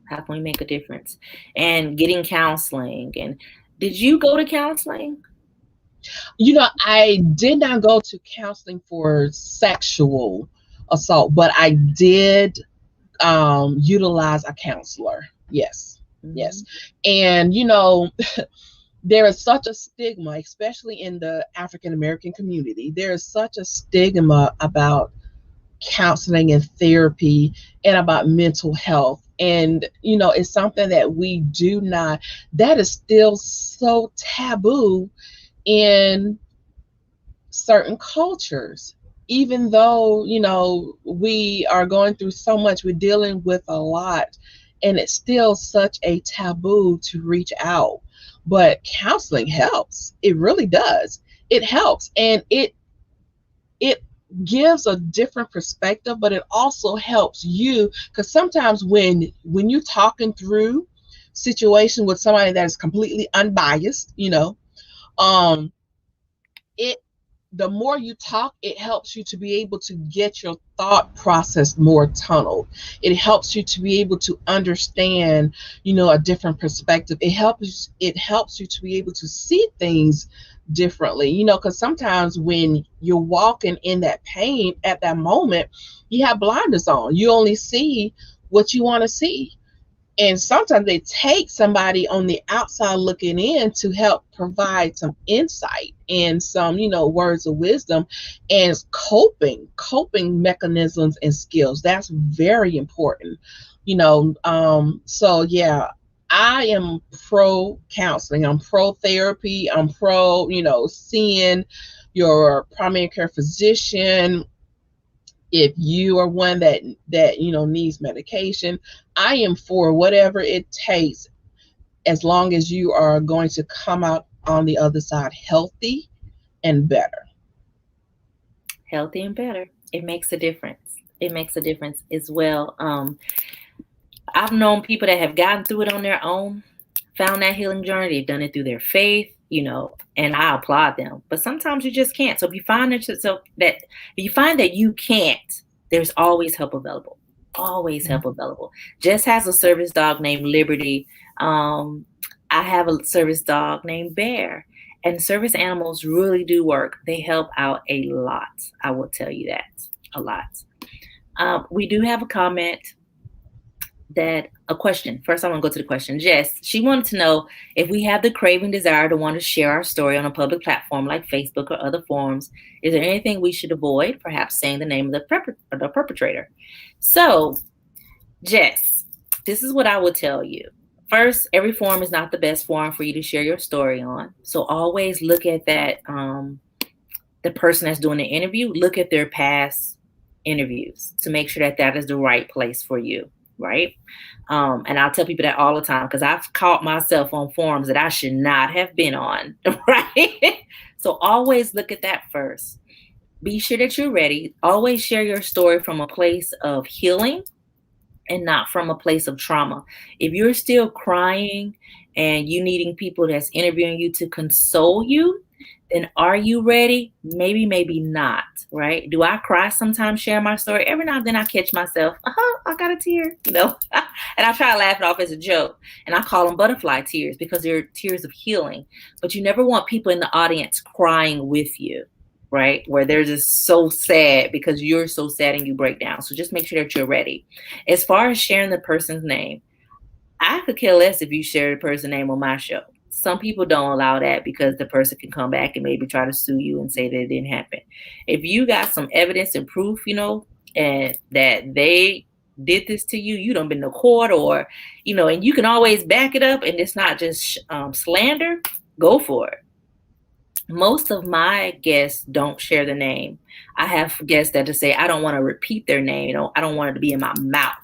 How can we make a difference? And getting counseling. And did you go to counseling? I did not go to counseling for sexual assault, but I did utilize a counselor. Yes. Mm-hmm. Yes. And, there is such a stigma, especially in the African American community. There is such a stigma about counseling and therapy and about mental health. And, it's something that that is still so taboo in certain cultures. Even though, we are going through so much, we're dealing with a lot, and it's still such a taboo to reach out. But counseling helps. It really does. It helps. And it gives a different perspective, but it also helps you, because sometimes when you're talking through situation with somebody that is completely unbiased, um it the more you talk, it helps you to be able to get your thought process more tunneled. It helps you to be able to understand, a different perspective. It helps you to be able to see things differently, because sometimes when you're walking in that pain at that moment, you have blinders on. You only see what you want to see. And sometimes they take somebody on the outside looking in to help provide some insight and some, words of wisdom and coping mechanisms and skills. That's very important. So yeah, I am pro counseling. I'm pro therapy. I'm pro, seeing your primary care physician. If you are one that needs medication, I am for whatever it takes, as long as you are going to come out on the other side healthy and better. Healthy and better. It makes a difference. It makes a difference as well. I've known people that have gotten through it on their own, found that healing journey. They've done it through their faith, and I applaud them. But sometimes you just can't. So if you find that you can't, there's always help available. Always help available. Jess has a service dog named Liberty. I have a service dog named Bear. And service animals really do work. They help out a lot. I will tell you that. A lot. We do have a comment. A question. First, I want to go to the question. Jess, she wanted to know if we have the craving desire to want to share our story on a public platform like Facebook or other forums, is there anything we should avoid, perhaps saying the name of the perpetrator? So, Jess, this is what I would tell you. First, every forum is not the best forum for you to share your story on. So always look at that, the person that's doing the interview, look at their past interviews to make sure that is the right place for you. Right. And I'll tell people that all the time, because I've caught myself on forums that I should not have been on. Right. So always look at that first. Be sure that you're ready. Always share your story from a place of healing and not from a place of trauma. If you're still crying and you needing people that's interviewing you to console you, then are you ready? Maybe, maybe not, right? Do I cry sometimes sharing my story? Every now and then I catch myself, I got a tear, and I try to laugh it off as a joke. And I call them butterfly tears because they're tears of healing. But you never want people in the audience crying with you, right? Where they're just so sad because you're so sad and you break down. So just make sure that you're ready. As far as sharing the person's name, I could care less if you share the person's name on my show. Some people don't allow that because the person can come back and maybe try to sue you and say that it didn't happen. If you got some evidence and proof, and that they did this to you, you done been to court or, and you can always back it up and it's not just slander, go for it. Most of my guests don't share the name. I have guests that just say, I don't want to repeat their name. I don't want it to be in my mouth.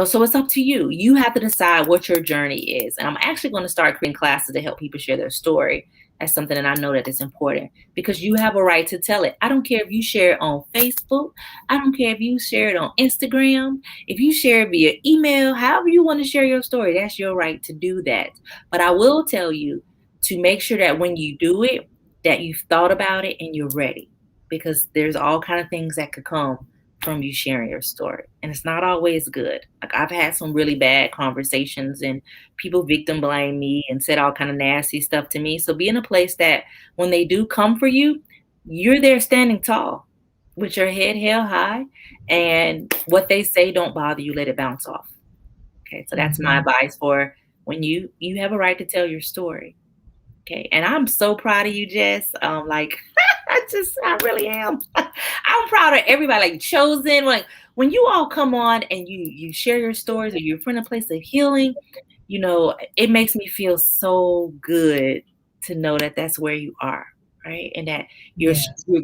So it's up to you. You have to decide what your journey is. And I'm actually going to start creating classes to help people share their story. That's something that I know that is important because you have a right to tell it. I don't care if you share it on Facebook. I don't care if you share it on Instagram. If you share it via email, however you want to share your story, that's your right to do that. But I will tell you to make sure that when you do it, that you've thought about it and you're ready, because there's all kind of things that could come from you sharing your story. And it's not always good. Like I've had some really bad conversations and people victim blame me and said all kind of nasty stuff to me. So be in a place that when they do come for you, you're there standing tall with your head held high, and what they say don't bother you, let it bounce off. Okay. So that's my advice for when you have a right to tell your story. Okay. And I'm so proud of you, Jess. I really am. I'm proud of everybody, like Chosen. Like when you all come on and you share your stories or you're from a place of healing, it makes me feel so good to know that that's where you are, right? And that you're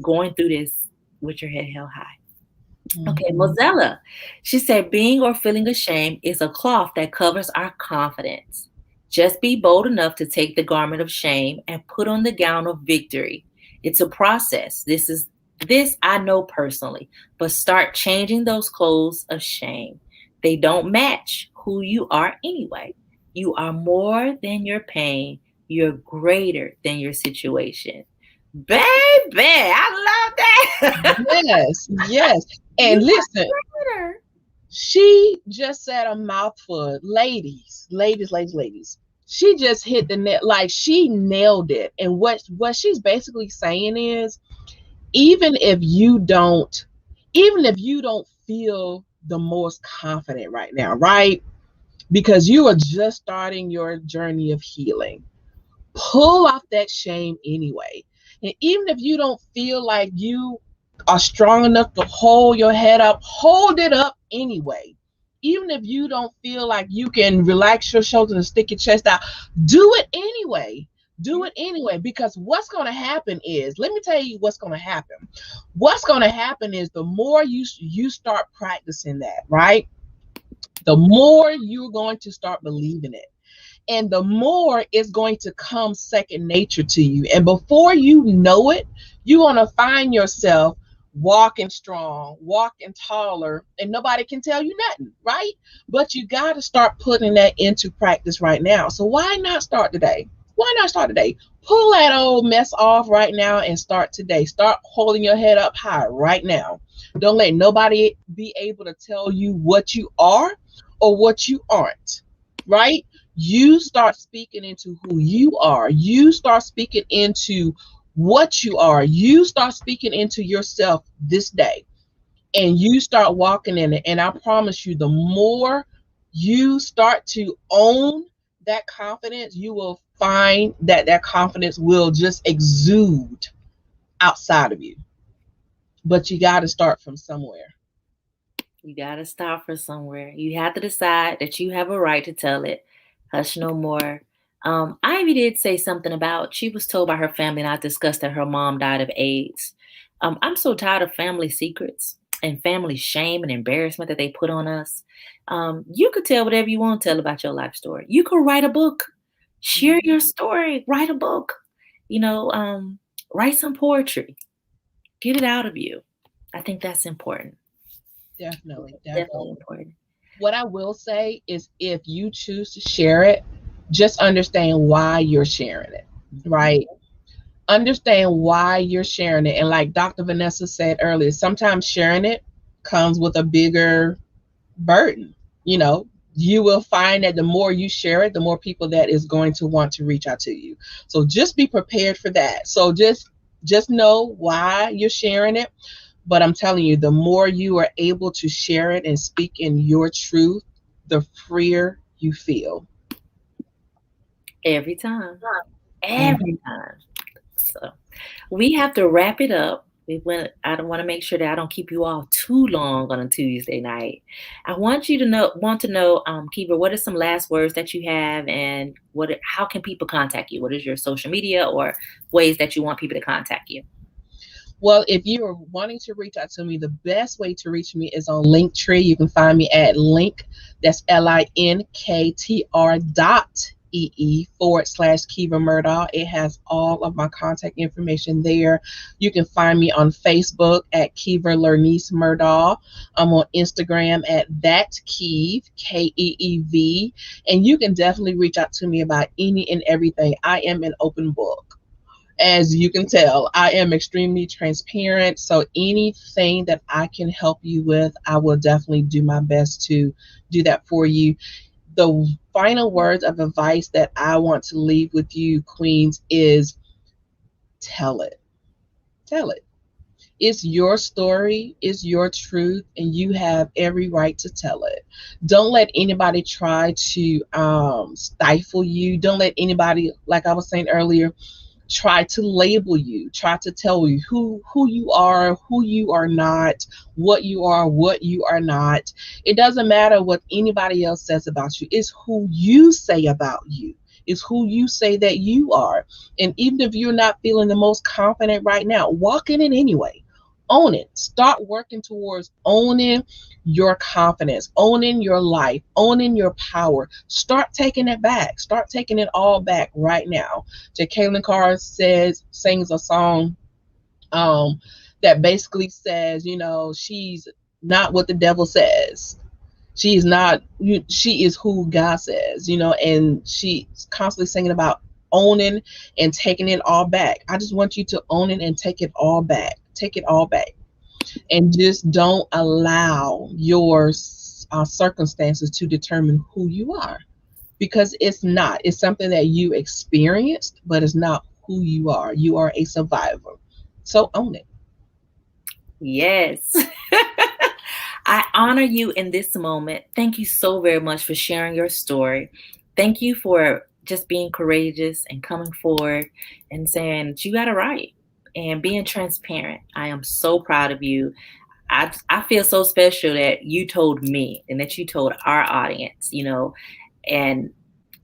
going through this with your head held high. Okay, Mozella. She said, being or feeling ashamed is a cloth that covers our confidence. Just be bold enough to take the garment of shame and put on the gown of victory. It's a process. This I know personally, but start changing those clothes of shame. They don't match who you are anyway. You are more than your pain. You're greater than your situation. Baby, I love that. Yes, yes. And You listen, are better. she just said a mouthful. Ladies. She just hit the net, like she nailed it. And what she's basically saying is, even if you don't, even if you don't feel the most confident right now, right? Because you are just starting your journey of healing. Pull off that shame anyway. And even if you don't feel like you are strong enough to hold your head up, hold it up anyway. Even if you don't feel like you can relax your shoulders and stick your chest out, do it anyway. Do it anyway, because what's going to happen is, let me tell you what's going to happen. What's going to happen is the more you start practicing that, right? The more you're going to start believing it, and the more it's going to come second nature to you. And before you know it, you're going to find yourself walking strong, walking taller, and nobody can tell you nothing, right? But you got to start putting that into practice right now. So why not start today? Why not start today? Pull that old mess off right now and start today. Start holding your head up high right now. Don't let nobody be able to tell you what you are or what you aren't, right? You start speaking into who you are. You start speaking into what you are. You start speaking into yourself this day, and you start walking in it. And I promise you, the more you start to own that confidence, you will find that that confidence will just exude outside of you. But you got to start from somewhere. You got to start from somewhere. You have to decide that you have a right to tell it. Hush no more. Ivy did say something about she was told by her family, and I discussed that her mom died of AIDS. I'm so tired of family secrets and family shame and embarrassment that they put on us. You could tell whatever you want to tell about your life story. You could write a book, share your story, write a book, you know, write some poetry, get it out of you. I think that's important. Definitely, Definitely definitely. important. What I will say is, if you choose to share it, just understand why you're sharing it, right? Understand why you're sharing it. And like Dr. Vanessa said earlier, sometimes sharing it comes with a bigger burden. You know, you will find that the more you share it, the more people that is going to want to reach out to you. So just be prepared for that. So just know why you're sharing it. But I'm telling you, the more you are able to share it and speak in your truth, the freer you feel. Every time. Mhm. Every time. So we have to wrap it up. I don't want to make sure that I don't keep you all too long on a Tuesday night. I want you to know, Keeper, what are some last words that you have, and how can people contact you? What is your social media or ways that you want people to contact you? Well, if you are wanting to reach out to me, the best way to reach me is on Linktree. You can find me at link, that's linktr.ee/Keever Murdaugh. It has all of my contact information there. You can find me on Facebook at Keever Lernise Murdaugh. I'm on Instagram at that Keev, Keev. And you can definitely reach out to me about any and everything. I am an open book. As you can tell, I am extremely transparent. So anything that I can help you with, I will definitely do my best to do that for you. The final words of advice that I want to leave with you, Queens, is tell it. Tell it. It's your story, it's your truth, and you have every right to tell it. Don't let anybody try to stifle you. Don't let anybody, like I was saying earlier, try to label you, try to tell you who you are not, what you are not. It doesn't matter what anybody else says about you. It's who you say about you. It's who you say that you are. And even if you're not feeling the most confident right now, walk in it anyway. Own it. Start working towards owning your confidence, owning your life, owning your power. Start taking it back. Start taking it all back right now. Jacqueline Carr sings a song um, that basically says, she's not what the devil says. She's not, she is who God says, and she's constantly singing about owning and taking it all back. I just want you to own it and take it all back. Take it all back. And just don't allow your circumstances to determine who you are, because it's not. It's something that you experienced, but it's not who you are. You are a survivor. So own it. Yes. I honor you in this moment. Thank you so very much for sharing your story. Thank you for just being courageous and coming forward and saying that you got it right and being transparent. I am so proud of you. I feel so special that you told me and that you told our audience, and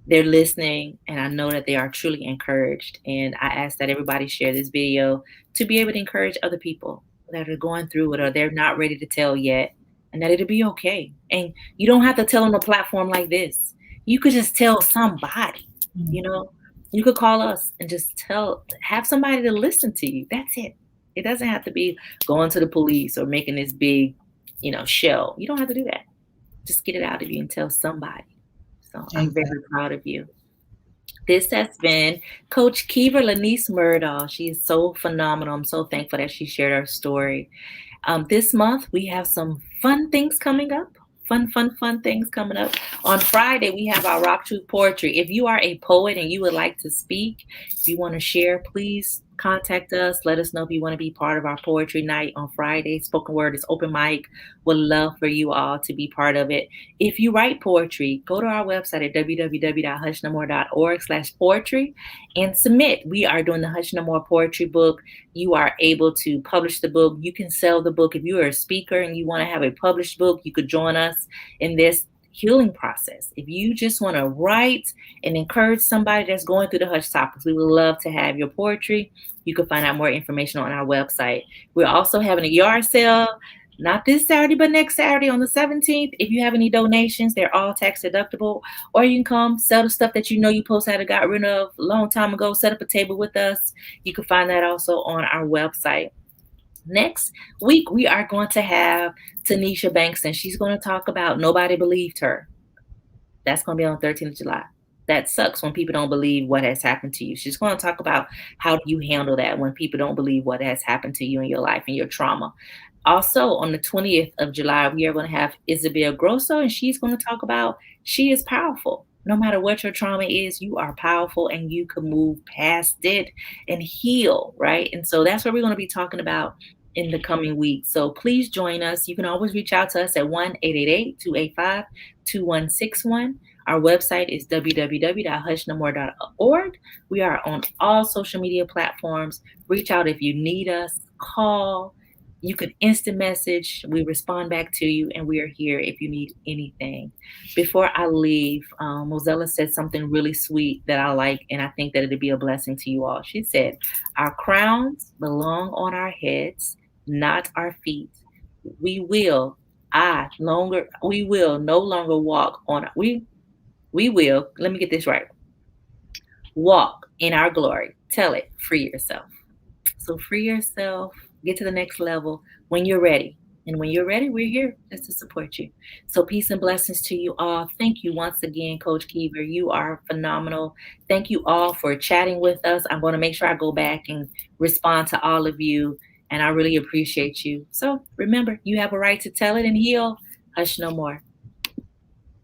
they're listening, and I know that they are truly encouraged. And I ask that everybody share this video to be able to encourage other people that are going through it or they're not ready to tell yet, and that it'll be okay. And you don't have to tell on a platform like this. You could just tell somebody, you know. You could call us and just have somebody to listen to you. That's it. It doesn't have to be going to the police or making this big, show. You don't have to do that. Just get it out of you and tell somebody. So I'm very proud of you. This has been Coach Keever Lernise Murdaugh. She is so phenomenal. I'm so thankful that she shared her story. This month, we have some fun things coming up. Fun things coming up. On Friday, we have our Rock Truth Poetry. If you are a poet and you would like to speak, if you want to share, please contact us. Let us know if you want to be part of our poetry night on Friday. Spoken Word is open mic. Would love for you all to be part of it. If you write poetry, go to our website at www.hushnomore.org/poetry and submit. We are doing the Hush No More poetry book. You are able to publish the book. You can sell the book. If you are a speaker and you want to have a published book, you could join us in this healing process. If you just want to write and encourage somebody that's going through the hush topics, we would love to have your poetry. You can find out more information on our website. We're also having a yard sale, not this Saturday, but next Saturday on the 17th. If you have any donations, they're all tax deductible, or you can come sell the stuff that you supposed to have got rid of a long time ago. Set up a table with us. You can find that also on our website. Next week, we are going to have Tanisha Bankston. She's going to talk about Nobody Believed Her. That's going to be on 13th of July. That sucks when people don't believe what has happened to you. She's going to talk about how do you handle that when people don't believe what has happened to you in your life and your trauma. Also, on the 20th of July, we are going to have Isabel Grosso, and she's going to talk about she is powerful. No matter what your trauma is, you are powerful and you can move past it and heal, right? And so that's what we're going to be talking about in the coming weeks. So please join us. You can always reach out to us at 1-888-285-2161. Our website is www.hushnomore.org. We are on all social media platforms. Reach out if you need us. Call. You can instant message. We respond back to you, and we are here if you need anything. Before I leave, Mozella said something really sweet that I like, and I think that it'd be a blessing to you all. She said, "Our crowns belong on our heads, not our feet. We will no longer walk on. We will. Let me get this right. Walk in our glory. Tell it. Free yourself. So free yourself. Get to the next level when you're ready. And when you're ready, we're here just to support you. So peace and blessings to you all. Thank you once again, Coach Keever. You are phenomenal. Thank you all for chatting with us. I'm going to make sure I go back and respond to all of you. And I really appreciate you. So remember, you have a right to tell it and heal. Hush no more.